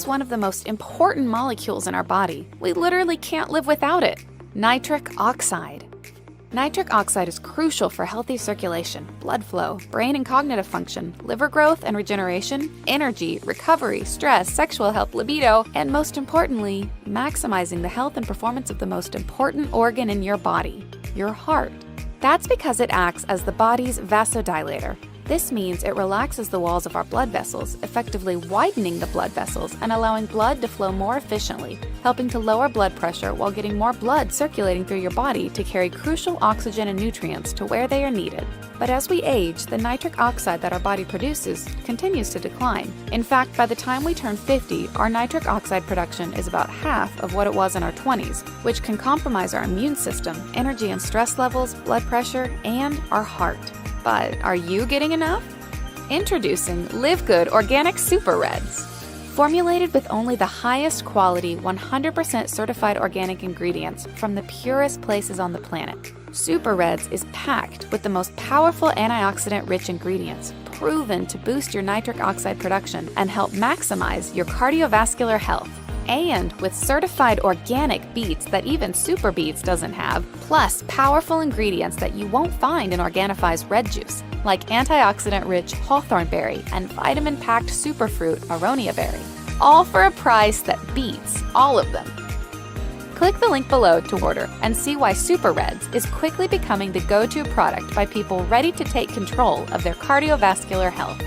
one of the most important molecules in our body. We literally can't live without it. Nitric oxide. Nitric oxide is crucial for healthy circulation, blood flow, brain and cognitive function, liver growth and regeneration, energy, recovery, stress, sexual health, libido, and most importantly, maximizing the health and performance of the most important organ in your body, your heart. That's because it acts as the body's vasodilator. This means it relaxes the walls of our blood vessels, effectively widening the blood vessels and allowing blood to flow more efficiently, helping to lower blood pressure while getting more blood circulating through your body to carry crucial oxygen and nutrients to where they are needed. But as we age, the nitric oxide that our body produces continues to decline. In fact, by the time we turn 50, our nitric oxide production is about half of what it was in our 20s, which can compromise our immune system, energy and stress levels, blood pressure, and our heart. But are you getting enough? Introducing Livegood Organic Super Reds. Formulated with only the highest quality, 100% certified organic ingredients from the purest places on the planet, Super Reds is packed with the most powerful antioxidant-rich ingredients proven to boost your nitric oxide production and help maximize your cardiovascular health. And with certified organic beets that even Super Beets doesn't have, plus powerful ingredients that you won't find in Organifi's red juice, like antioxidant-rich hawthorn berry and vitamin-packed superfruit aronia berry, all for a price that beats all of them. Click the link below to order and see why Super Reds is quickly becoming the go-to product by people ready to take control of their cardiovascular health.